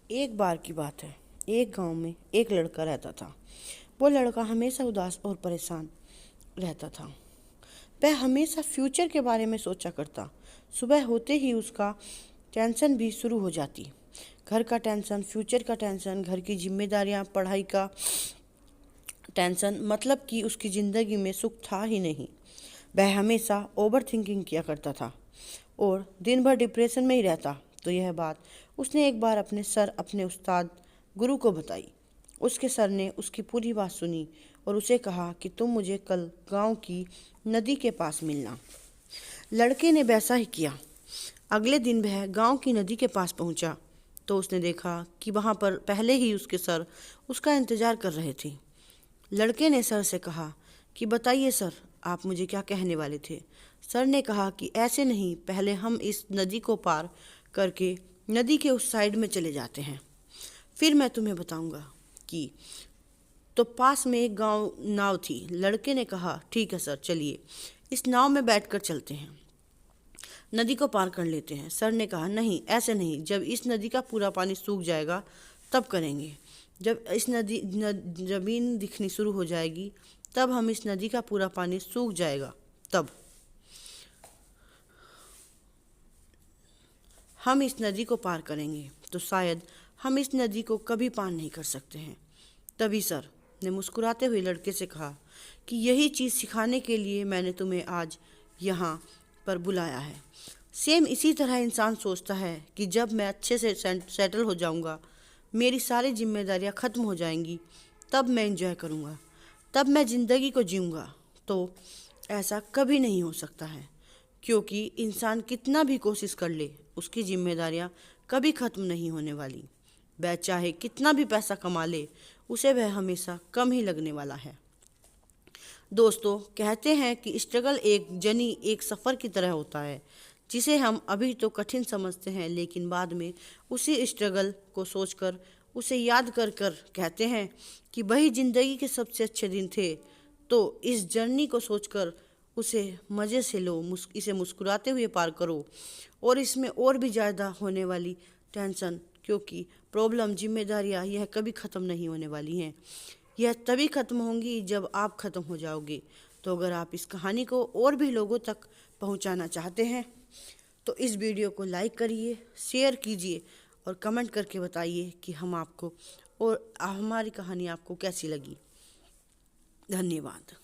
एक बार की बात है, एक गांव में एक लड़का रहता था। वो लड़का हमेशा उदास और परेशान रहता था। वह हमेशा फ्यूचर के बारे में सोचा करता। सुबह होते ही उसका टेंशन भी शुरू हो जाती। घर का टेंशन, फ्यूचर का टेंशन, घर की जिम्मेदारियां, पढ़ाई का टेंशन, मतलब कि उसकी ज़िंदगी में सुख था ही नहीं। वह हमेशा ओवर थिंकिंग किया करता था और दिन भर डिप्रेशन में ही रहता। तो यह बात उसने एक बार अपने उस्ताद गुरु को बताई। उसके सर ने उसकी पूरी बात सुनी और उसे कहा कि तुम मुझे कल गांव की नदी के पास मिलना। लड़के ने वैसा ही किया। अगले दिन वह गांव की नदी के पास पहुंचा तो उसने देखा कि वहां पर पहले ही उसके सर उसका इंतजार कर रहे थे। लड़के ने सर से कहा कि बताइए सर, आप मुझे क्या कहने वाले थे। सर ने कहा कि ऐसे नहीं, पहले हम इस नदी को पार करके नदी के उस साइड में चले जाते हैं, फिर मैं तुम्हें बताऊंगा कि। तो पास में एक गांव नाव थी। लड़के ने कहा ठीक है सर, चलिए इस नाव में बैठकर चलते हैं, नदी को पार कर लेते हैं। सर ने कहा नहीं, ऐसे नहीं, जब इस नदी का पूरा पानी सूख जाएगा तब करेंगे। जब इस जमीन दिखनी शुरू हो जाएगी तब हम इस नदी का पूरा पानी सूख जाएगा तब हम इस नदी को पार करेंगे। तो शायद हम इस नदी को कभी पार नहीं कर सकते हैं। तभी सर ने मुस्कुराते हुए लड़के से कहा कि यही चीज़ सिखाने के लिए मैंने तुम्हें आज यहाँ पर बुलाया है। सेम इसी तरह इंसान सोचता है कि जब मैं अच्छे से सेटल हो जाऊँगा, मेरी सारी जिम्मेदारियाँ ख़त्म हो जाएंगी, तब मैं एंजॉय करूँगा, तब मैं ज़िंदगी को जीऊँगा। तो ऐसा कभी नहीं हो सकता है, क्योंकि इंसान कितना भी कोशिश कर ले, उसकी जिम्मेदारियाँ कभी ख़त्म नहीं होने वाली। वह चाहे कितना भी पैसा कमा ले, उसे वह हमेशा कम ही लगने वाला है। दोस्तों, कहते हैं कि स्ट्रगल एक सफ़र की तरह होता है, जिसे हम अभी तो कठिन समझते हैं, लेकिन बाद में उसी स्ट्रगल को सोचकर, उसे याद कर कर कहते हैं कि वही ज़िंदगी के सबसे अच्छे दिन थे। तो इस जर्नी को सोचकर उसे मज़े से लो, इसे मुस्कुराते हुए पार करो, और इसमें और भी ज़्यादा होने वाली टेंशन, क्योंकि प्रॉब्लम, जिम्मेदारियाँ, यह कभी ख़त्म नहीं होने वाली हैं। यह तभी ख़त्म होंगी जब आप ख़त्म हो जाओगे। तो अगर आप इस कहानी को और भी लोगों तक पहुंचाना चाहते हैं तो इस वीडियो को लाइक करिए, शेयर कीजिए और कमेंट करके बताइए कि हम आपको और हमारी कहानी आपको कैसी लगी। धन्यवाद।